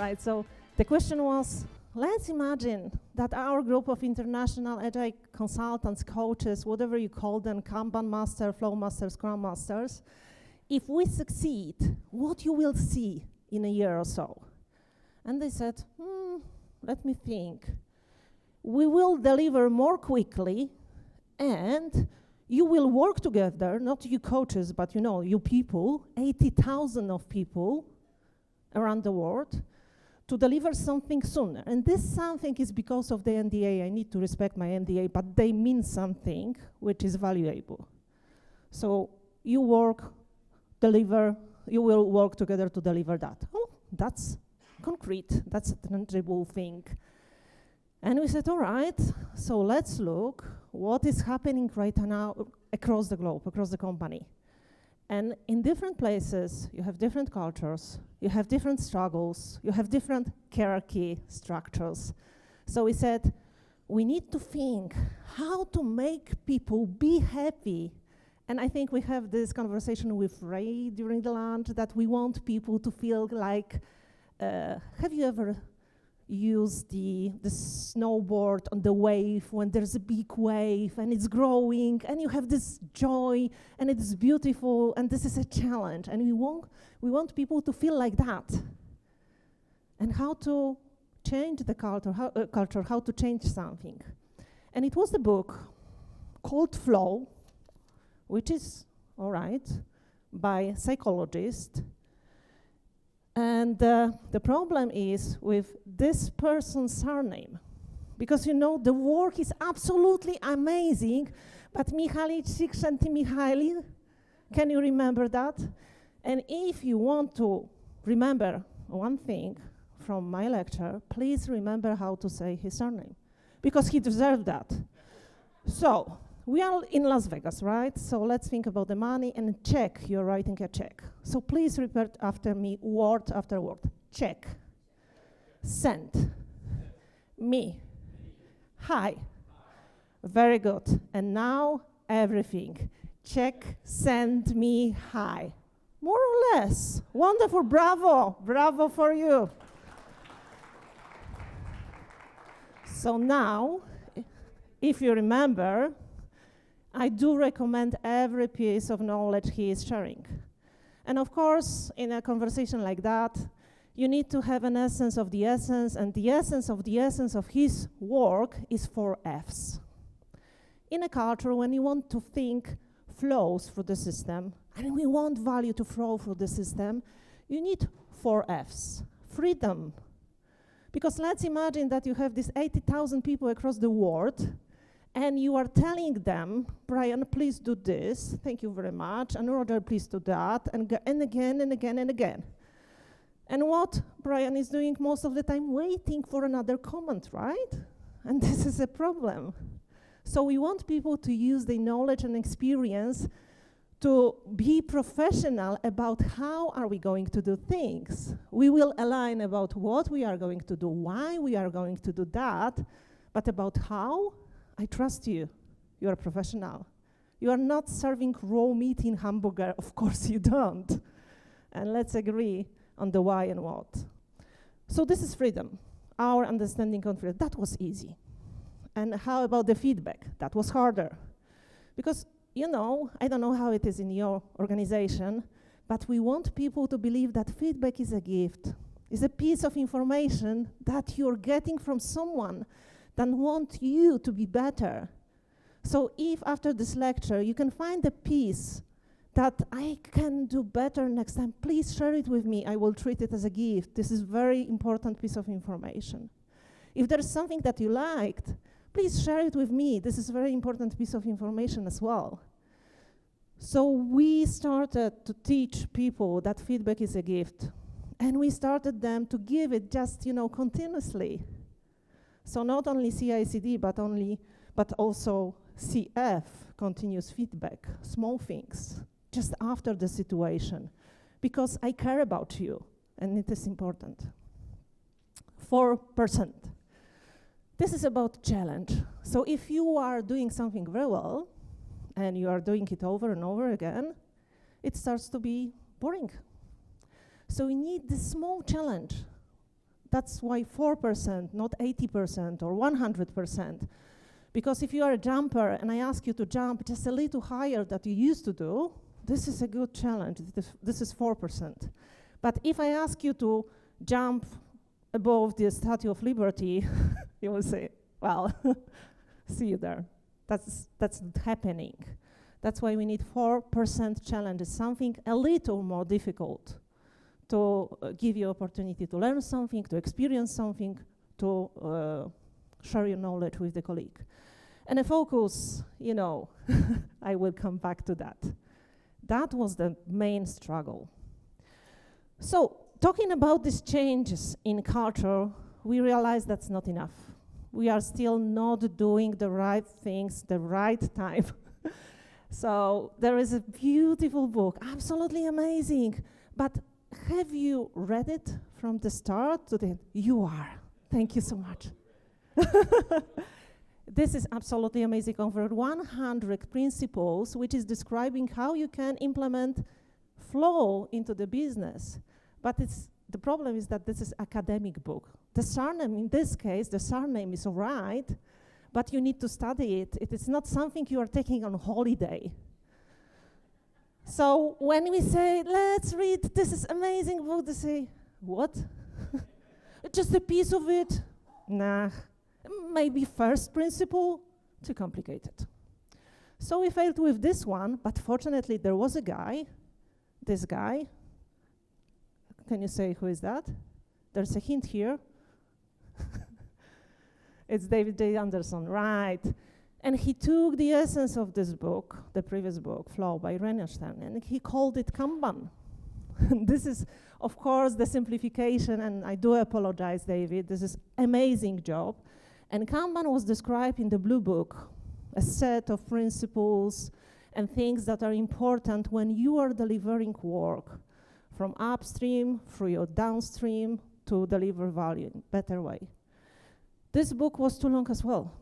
right, so the question was, let's imagine that our group of international agile consultants, coaches, whatever you call them, Kanban master, flow masters, Scrum masters, if we succeed, what you will see in a year or so? And they said, let me think. We will deliver more quickly, and you will work together, not you coaches, but you people, 80,000 of people around the world, to deliver something sooner. And this something is because of the NDA. I need to respect my NDA, but they mean something which is valuable. So you work, deliver, you will work together to deliver that. Oh, that's concrete, that's a tangible thing. And we said, all right, so let's look what is happening right now across the globe, across the company. And in different places, you have different cultures, you have different struggles, you have different hierarchy structures. So we said, we need to think how to make people be happy. And I think we have this conversation with Ray during the lunch that we want people to feel like, have you ever used the snowboard on the wave when there's a big wave and it's growing and you have this joy and it's beautiful and this is a challenge, and we want people to feel like that. And how to change the culture, how to change something. And it was the book called Flow, which is, all right, by a psychologist. And the problem is with this person's surname, because the work is absolutely amazing, but Michali, Csikszentmihalyi Mihaly, can you remember that? And if you want to remember one thing from my lecture, please remember how to say his surname, because he deserved that. So, we are in Las Vegas, right? So let's think about the money and check. You're writing a check. So please repeat after me, word after word. Check. Send. Me. Hi. Very good. And now everything. Check, send me, hi. More or less. Wonderful. Bravo. Bravo for you. So now, if you remember, I do recommend every piece of knowledge he is sharing. And of course, in a conversation like that, you need to have an essence of the essence, and the essence of his work is 4 Fs. In a culture, when you want to think flows through the system, and we want value to flow through the system, you need 4 Fs. Freedom. Because let's imagine that you have these 80,000 people across the world, and you are telling them, Brian, please do this, thank you very much, and Roger, please do that, and again, and again, and again. And what Brian is doing most of the time, waiting for another comment, right? And this is a problem. So we want people to use their knowledge and experience to be professional about how are we going to do things. We will align about what we are going to do, why we are going to do that, but about how, I trust you. You are a professional. You are not serving raw meat in hamburger. Of course you don't. And let's agree on the why and what. So this is freedom. Our understanding of freedom. That was easy. And how about the feedback? That was harder. Because, I don't know how it is in your organization, but we want people to believe that feedback is a gift. It's a piece of information that you're getting from someone that want you to be better. So if after this lecture you can find a piece that I can do better next time, please share it with me. I will treat it as a gift. This is a very important piece of information. If there's something that you liked, please share it with me. This is a very important piece of information as well. So we started to teach people that feedback is a gift. And we started them to give it just, continuously. So not only CI/CD, but also CF, continuous feedback, small things, just after the situation, because I care about you, and it is important. 4%. This is about challenge. So if you are doing something very well, and you are doing it over and over again, it starts to be boring. So we need this small challenge. That's why 4%, not 80% or 100%. Because if you are a jumper and I ask you to jump just a little higher than you used to do, this is a good challenge. This is 4%. But if I ask you to jump above the Statue of Liberty, you will say, well, see you there. That's not happening. That's why we need 4% challenges, something a little more difficult to give you opportunity to learn something, to experience something, to share your knowledge with the colleague. And a focus, you know, I will come back to that. That was the main struggle. So, talking about these changes in culture, we realize that's not enough. We are still not doing the right things the right time. So, there is a beautiful book, absolutely amazing, but have you read it from the start to the end? You are. Thank you so much. This is absolutely amazing. Over 100 principles, which is describing how you can implement flow into the business. But the problem is that this is academic book. The surname, in this case, the surname is all right, but you need to study it. It is not something you are taking on holiday. So when we say, let's read, this is amazing book, they say, what? Just a piece of it? Nah. Maybe first principle, too complicated. So we failed with this one, but fortunately there was a guy, this guy. Can you say who is that? There's a hint here. It's David J. Anderson, right. And he took the essence of this book, the previous book, Flow by Rennerstein, and he called it Kanban. This is, of course, the simplification, and I do apologize, David. This is amazing job. And Kanban was described in the Blue Book, a set of principles and things that are important when you are delivering work from upstream through your downstream to deliver value in a better way. This book was too long as well.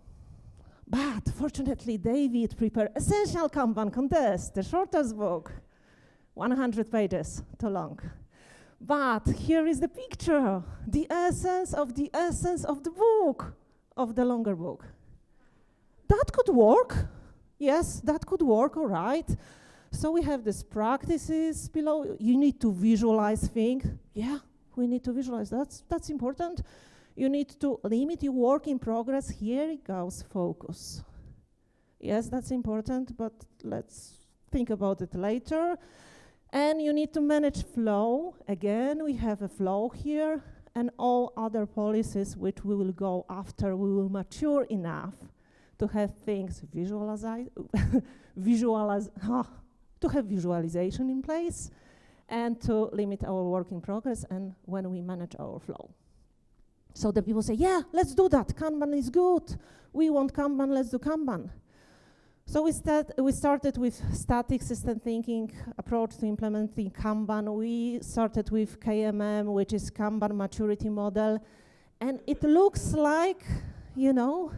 But fortunately, David prepared Essential Kanban Contest, the shortest book, 100 pages, too long. But here is the picture, the essence of the book, of the longer book. That could work. Yes, that could work, all right. So we have these practices below. You need to visualize things. Yeah, we need to visualize. That's important. You need to limit your work in progress. Here it goes, focus. Yes, that's important, but let's think about it later. And you need to manage flow. Again, we have a flow here, and all other policies which we will go after we will mature enough to have things to have visualization in place and to limit our work in progress and when we manage our flow. So the people say, yeah, let's do that. Kanban is good. We want Kanban, let's do Kanban. So we started with static system thinking approach to implementing Kanban. We started with KMM, which is Kanban maturity model. And it looks like, you know,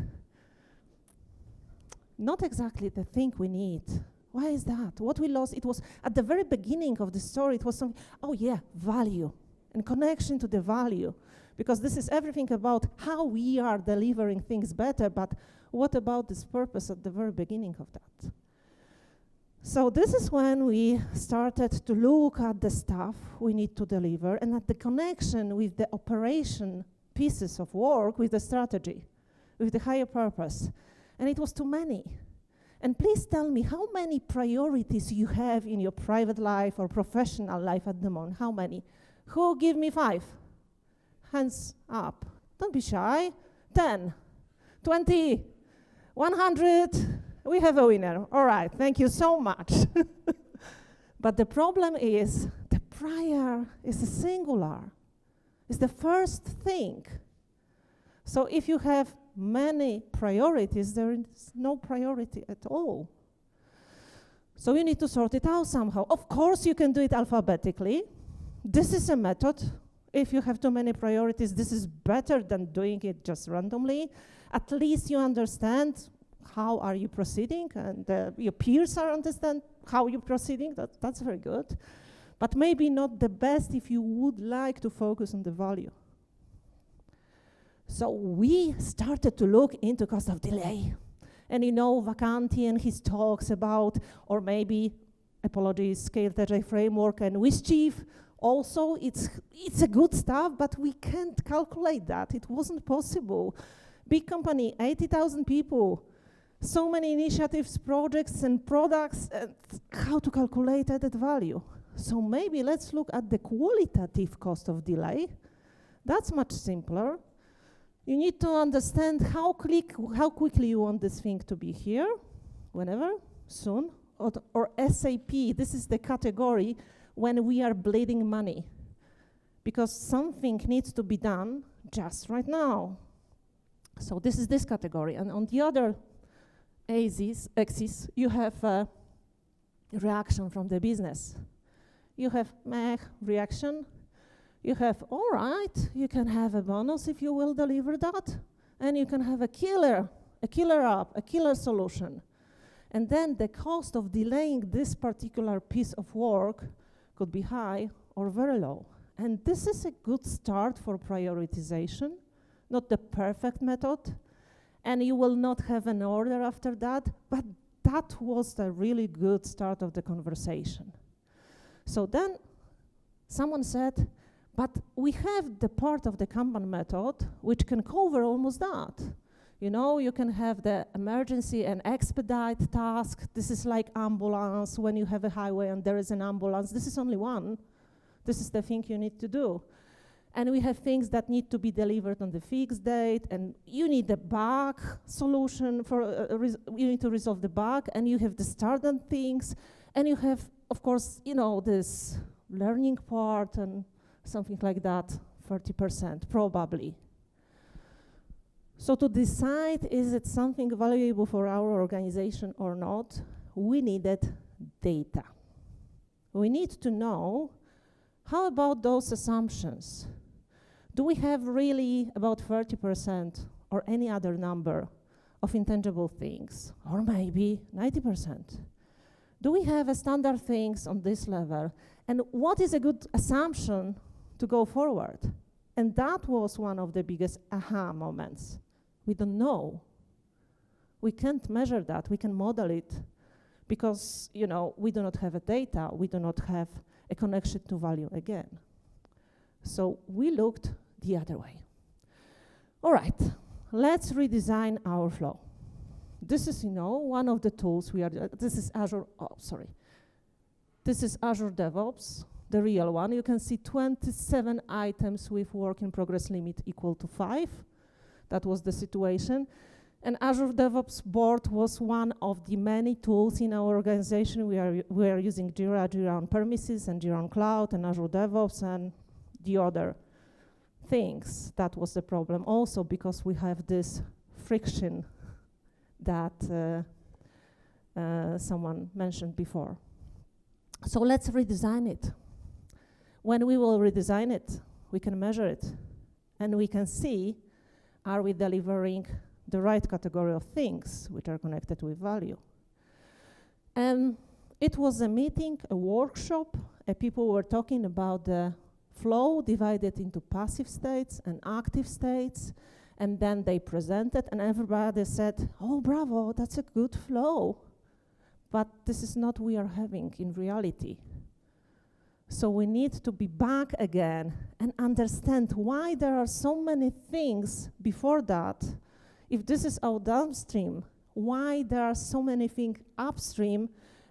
not exactly the thing we need. Why is that? What we lost, it was at the very beginning of the story, it was something, oh yeah, value and connection to the value. Because this is everything about how we are delivering things better, but what about this purpose at the very beginning of that? So this is when we started to look at the stuff we need to deliver and at the connection with the operation pieces of work with the strategy, with the higher purpose. And it was too many. And please tell me how many priorities you have in your private life or professional life at the moment. How many? Who give me 5? Hands up. Don't be shy. 10, 20, 100. We have a winner. All right, thank you so much. But the problem is the prior is a singular. It's the first thing. So if you have many priorities, there is no priority at all. So you need to sort it out somehow. Of course, you can do it alphabetically. This is a method. If you have too many priorities, this is better than doing it just randomly. At least you understand how are you proceeding, and your peers are understand how you're proceeding. That's very good. But maybe not the best if you would like to focus on the value. So we started to look into cost of delay. And you know, Vacanti and his talks about, or maybe, apologies, Scaled Agile Framework and Wischief, also, it's a good stuff, but we can't calculate that. It wasn't possible. Big company, 80,000 people, so many initiatives, projects, and products, how to calculate added value. So maybe let's look at the qualitative cost of delay. That's much simpler. You need to understand how quickly you want this thing to be here, whenever, soon, or SAP. This is the category when we are bleeding money, because something needs to be done just right now. So this is this category, and on the other axis, you have a reaction from the business. You have meh reaction. You have, all right, you can have a bonus if you will deliver that, and you can have a killer app, a killer solution. And then the cost of delaying this particular piece of work could be high or very low. And this is a good start for prioritization, not the perfect method, and you will not have an order after that, but that was a really good start of the conversation. So then someone said, but we have the part of the Kanban method which can cover almost that. You know, you can have the emergency and expedite task. This is like ambulance when you have a highway and there is an ambulance. This is only one. This is the thing you need to do. And we have things that need to be delivered on the fixed date, and you need a bug solution for, you need to resolve the bug, and you have the startup things, and you have, of course, you know, this learning part and something like that, 30% probably. So to decide, is it something valuable for our organization or not, we needed data. We need to know, how about those assumptions? Do we have really about 30% or any other number of intangible things, or maybe 90%? Do we have a standard things on this level? And what is a good assumption to go forward? And that was one of the biggest aha moments. We don't know. We can't measure that. We can model it because, you know, we do not have a data. We do not have a connection to value again. So we looked the other way. All right, let's redesign our flow. This is, you know, one of the tools we are, this is Azure, This is Azure DevOps, the real one. You can see 27 items with work in progress limit equal to 5. That was the situation. And Azure DevOps board was one of the many tools in our organization. We are using Jira on premises, and Jira on cloud, and Azure DevOps, and the other things. That was the problem also, because we have this friction that someone mentioned before. So let's redesign it. When we will redesign it, we can measure it, and we can see, are we delivering the right category of things which are connected with value? And it was a meeting, a workshop, people were talking about the flow divided into passive states and active states, and then they presented, and everybody said, oh, bravo, that's a good flow. But this is not what we are having in reality. So we need to be back again and understand why there are so many things before that. If this is our downstream, why there are so many things upstream,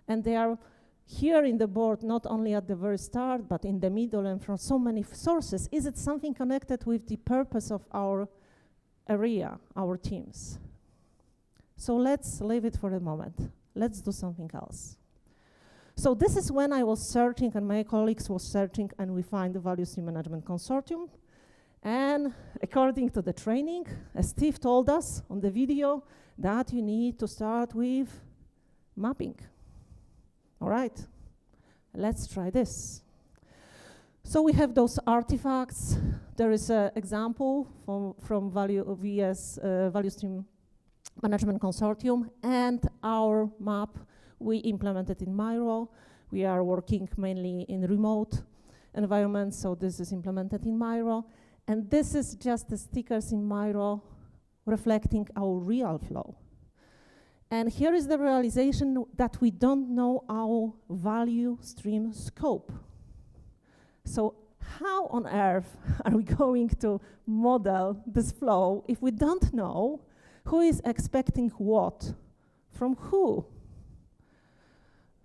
and they are here in the board, not only at the very start, but in the middle and from so many sources. Is it something connected with the purpose of our area, our teams? So let's leave it for a moment. Let's do something else. So this is when I was searching, and my colleagues were searching, and we find the Value Stream Management Consortium. And according to the training, as Steve told us on the video, that you need to start with mapping. All right, let's try this. So we have those artifacts. There is an example from Value Stream Management Consortium, and our map we implemented in Miro. We are working mainly in remote environments, so this is implemented in Miro. And this is just the stickers in Miro reflecting our real flow. And here is the realization that we don't know our value stream scope. So how on earth are we going to model this flow if we don't know who is expecting what from who?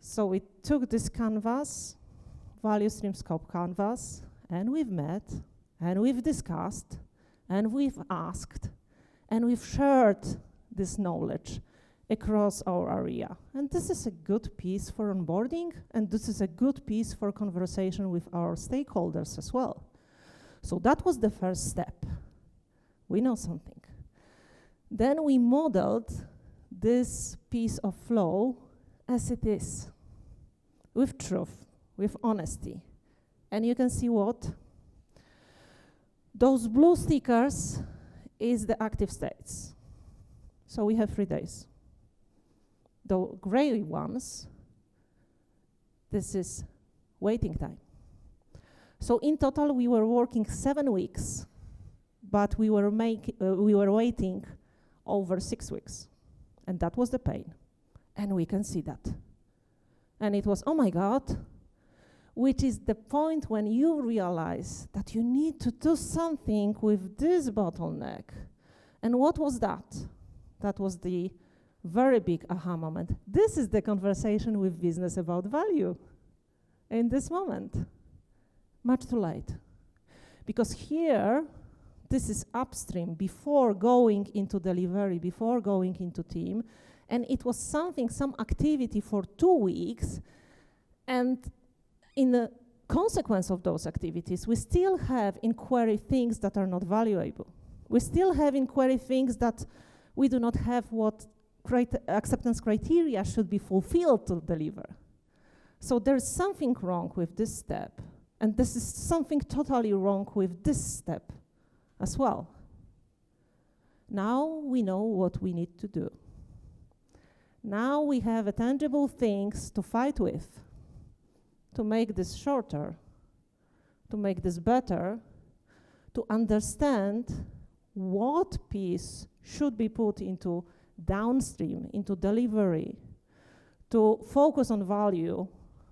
So we took this canvas, value stream scope canvas, and we've met, and we've discussed, and we've asked, and we've shared this knowledge across our area. And this is a good piece for onboarding, and this is a good piece for conversation with our stakeholders as well. So that was the first step. We know something. Then we modeled this piece of flow as it is, with truth, with honesty. And you can see what? Those blue stickers is the active states. So we have 3 days. The gray ones, this is waiting time. So in total, we were working 7 weeks, but we were waiting over 6 weeks. And that was the pain. And we can see that. And it was, oh my God, which is the point when you realize that you need to do something with this bottleneck. And what was that? That was the very big aha moment. This is the conversation with business about value in this moment. Much too late. Because here, this is upstream, before going into delivery, before going into team, and it was something, some activity for 2 weeks, and in the consequence of those activities, we still have in query things that are not valuable. We still have in query things that we do not have what acceptance criteria should be fulfilled to deliver. So there's something wrong with this step, and this is something totally wrong with this step as well. Now we know what we need to do. Now we have tangible things to fight with, to make this shorter, to make this better, to understand what piece should be put into downstream, into delivery, to focus on value,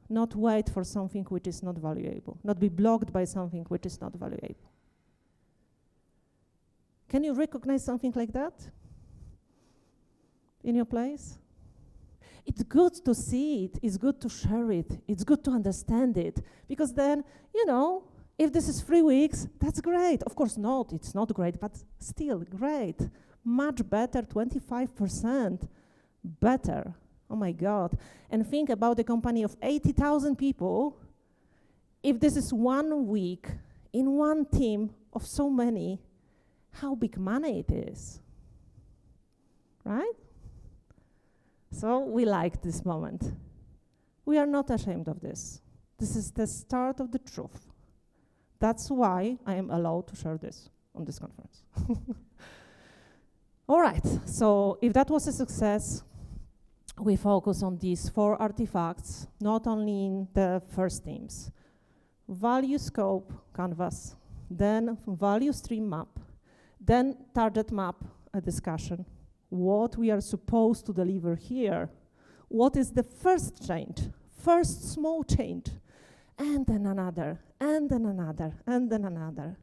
not wait for something which is not valuable, not be blocked by something which is not valuable. Can you recognize something like that in your place? It's good to see it, it's good to share it, it's good to understand it, because then, you know, if this is 3 weeks, that's great. Of course not, it's not great, but still great. Much better, 25% better. Oh my God. And think about a company of 80,000 people. If this is 1 week in one team of so many, how big money it is, right? So we like this moment. We are not ashamed of this. This is the start of the truth. That's why I am allowed to share this on this conference. All right, so if that was a success, we focus on these 4 artifacts, not only in the first teams. Value scope canvas, then value stream map, then target map, a discussion. What we are supposed to deliver here. What is the first change? First small change. And then another, and then another, and then another.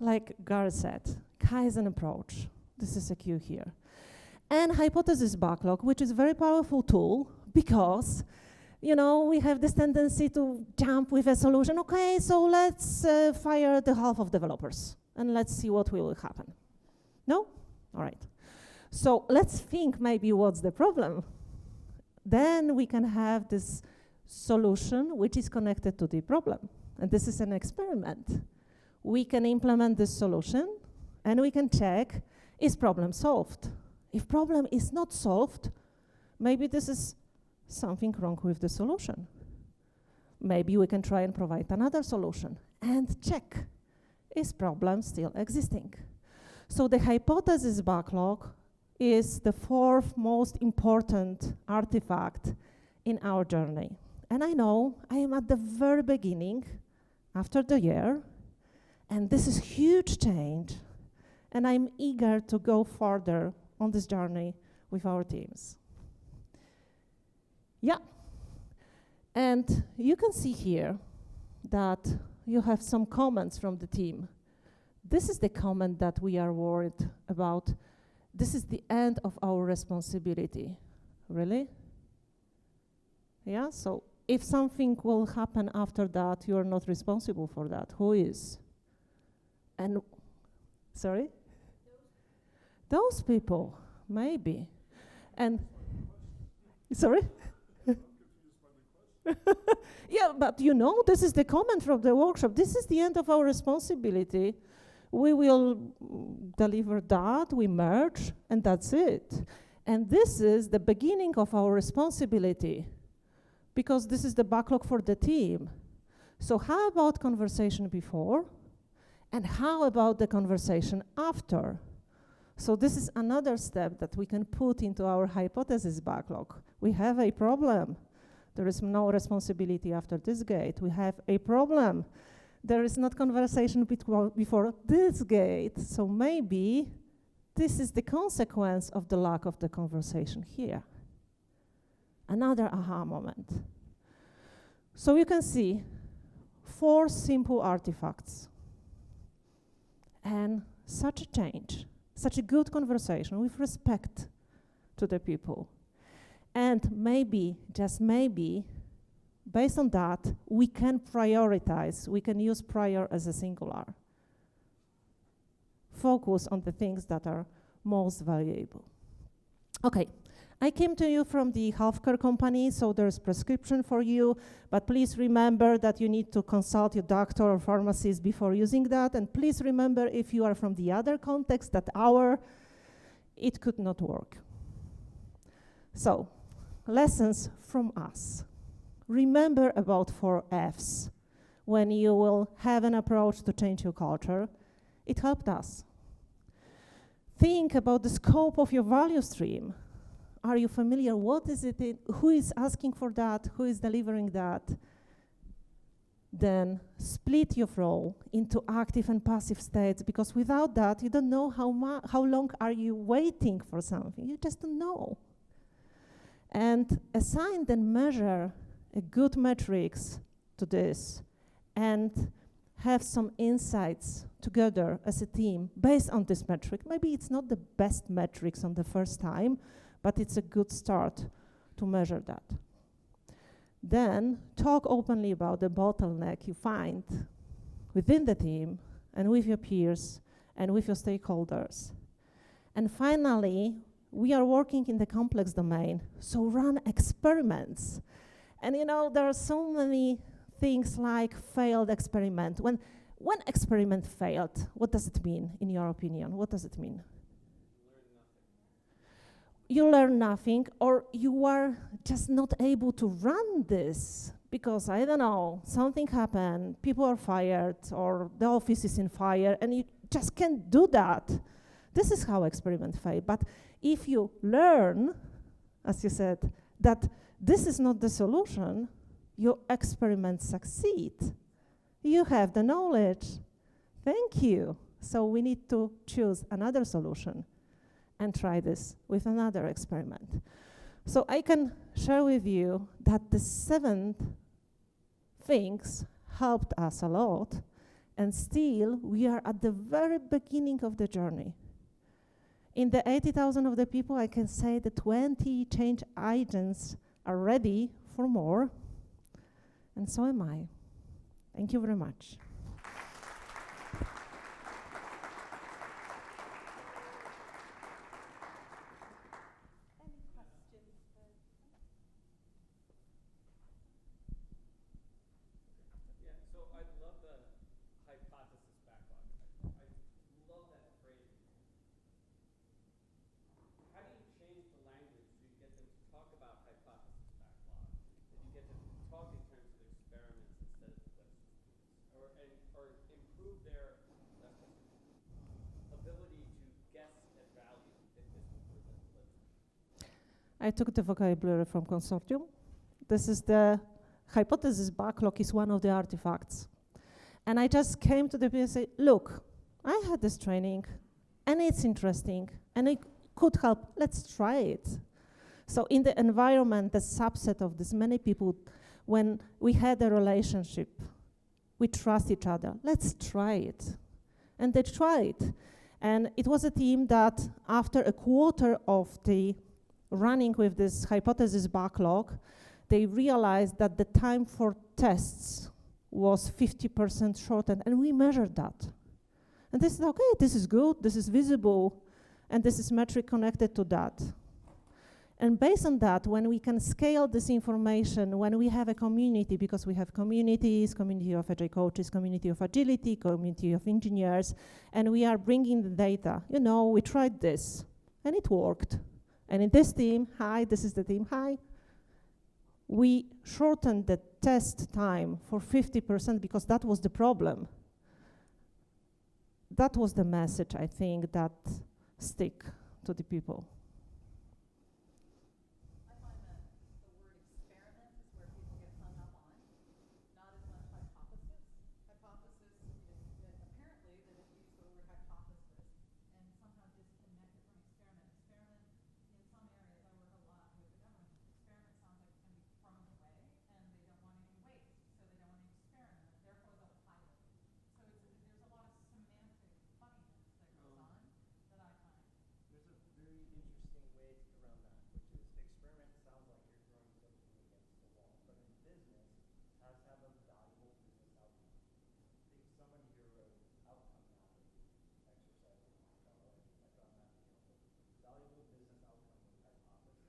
Like Gar said, Kaizen approach. This is a cue here. And hypothesis backlog, which is a very powerful tool because, you know, we have this tendency to jump with a solution. Okay, so let's fire the half of developers and let's see what will happen. No? All right. So let's think maybe what's the problem. Then we can have this solution which is connected to the problem. And this is an experiment. We can implement this solution and we can check, is problem solved? If problem is not solved, maybe this is something wrong with the solution. Maybe we can try and provide another solution and check, is problem still existing? So the hypothesis backlog is the 4th most important artifact in our journey. And I know I am at the very beginning, after the year, And this is huge change. And I'm eager to go further on this journey with our teams. Yeah. And you can see here that you have some comments from the team. This is the comment that we are worried about. This is the end of our responsibility. Really? Yeah, so if something will happen after that, you are not responsible for that. Who is? And, sorry? Those people, maybe. And, sorry? Yeah, but you know, this is the comment from the workshop. This is the end of our responsibility. We will deliver that, we merge, and that's it. And this is the beginning of our responsibility, because this is the backlog for the team. So how about conversation before? And how about the conversation after? So this is another step that we can put into our hypothesis backlog. We have a problem. There is no responsibility after this gate. We have a problem. There is not conversation before this gate. So maybe this is the consequence of the lack of the conversation here. Another aha moment. So you can see 4 simple artifacts. And such a change, such a good conversation with respect to the people. And maybe, just maybe, based on that, we can prioritize, we can use prior as a singular. Focus on the things that are most valuable. Okay, I came to you from the healthcare company, so there's prescription for you, but please remember that you need to consult your doctor or pharmacist before using that, and please remember if you are from the other context, that it could not work. So, lessons from us. Remember about 4 Fs when you will have an approach to change your culture. It helped us. Think about the scope of your value stream. Are you familiar? What is it? Who is asking for that? Who is delivering that? Then split your role into active and passive states, because without that, you don't know how long are you waiting for something. You just don't know. And assign and measure a good metrics to this, and have some insights together as a team based on this metric. Maybe it's not the best metrics on the first time, but it's a good start to measure that. Then talk openly about the bottleneck you find within the team and with your peers and with your stakeholders. And finally, we are working in the complex domain, so run experiments. And you know, there are so many things like failed experiment. When experiment failed, what does it mean, in your opinion? What does it mean? You learn nothing, or you are just not able to run this because, I don't know, something happened, people are fired, or the office is in fire, and you just can't do that. This is how experiments fail. But if you learn, as you said, that this is not the solution, your experiments succeed. You have the knowledge. Thank you. So we need to choose another solution and try this with another experiment. So I can share with you that the 7 things helped us a lot, and still we are at the very beginning of the journey. In the 80,000 of the people, I can say the 20 change agents are ready for more, and so am I. Thank you very much. I took the vocabulary from Consortium. This is the hypothesis backlog is one of the artifacts. And I just came to the people and said, look, I had this training, and it's interesting, and it could help. Let's try it. So in the environment, the subset of this many people, when we had a relationship, we trust each other. Let's try it. And they tried. And it was a team that, after a quarter of the running with this hypothesis backlog, they realized that the time for tests was 50% shortened, and we measured that. And they said, okay, this is good, this is visible, and this is metric connected to that. And based on that, when we can scale this information, when we have a community, because we have communities, community of agile coaches, community of agility, community of engineers, and we are bringing the data. You know, we tried this, and it worked. And in this team, hi, this is the team, hi, we shortened the test time for 50% because that was the problem. That was the message, I think, that stick to the people. I find that the word experiment is where people get hung up on, not as much hypothesis. Hypothesis is that apparently that it used the word hypothesis and somehow disconnected from experiment. Experiment, in some areas, I work a lot with the government. Experiment sounds like it's going to be thrown away, and they don't want any waste, so they don't want any experiment. Therefore, they'll pilot. So there's a lot of semantic funniness that goes on that I find. There's a very interesting way around that, which is experiment sounds like you're throwing something against the wall, but in business, it has to have a valuable business outcome. I think somebody here wrote outcome mapping exercise. I found that beautiful. Valuable business outcome with hypothesis.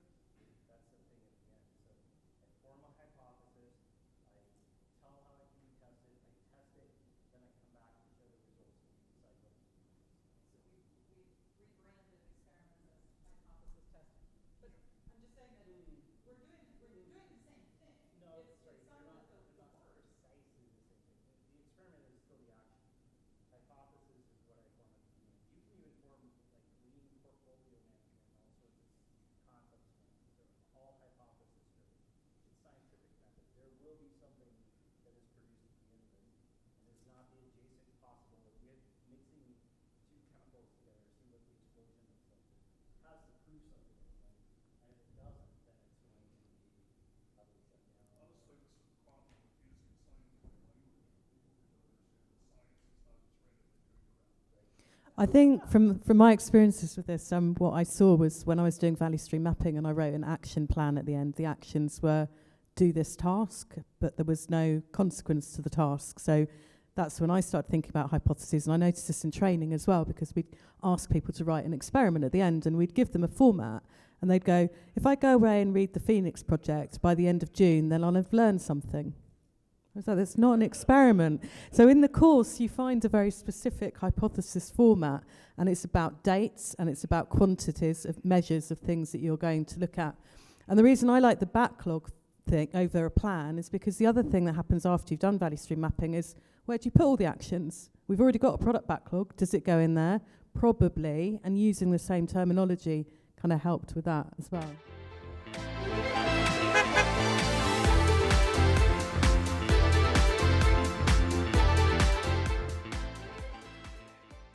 That's the thing at the end. So I form a hypothesis, I tell how it can be tested, I test it, then I come back and show the results and we decide what to do. So we rebranded experiments as hypothesis testing. But I'm just saying that we're doing the same thing. No, it's sorry, some you're of not the worse. precisely the same thing. The experiment is still the action. Hypothesis is what I form at the beginning. You can even form like lean portfolio management and all sorts of concepts. They're all hypothesis driven. It's scientific method. There will be something that is produced at the end of it, and it's not the adjacent possible. If we had mixing two chemicals together, see what the explosion looks like. It has to prove something at the end, and if it doesn't, then it's going to be probably shut down. Honestly, this is quantum with using scientific language. People can understand the science. It's not just randomly doing crap. I think from my experiences with this, what I saw was when I was doing value stream mapping and I wrote an action plan at the end, the actions were do this task, but there was no consequence to the task. So that's when I started thinking about hypotheses, and I noticed this in training as well, because we'd ask people to write an experiment at the end, and we'd give them a format, and they'd go, if I go away and read the Phoenix Project by the end of June, then I'll have learned something. I was like, that's not an experiment. So in the course, you find a very specific hypothesis format, and it's about dates, and it's about quantities of measures of things that you're going to look at. And the reason I like the backlog thing over a plan is because the other thing that happens after you've done value stream mapping is, where do you put all the actions? We've already got a product backlog. Does it go in there? Probably. And using the same terminology kind of helped with that as well.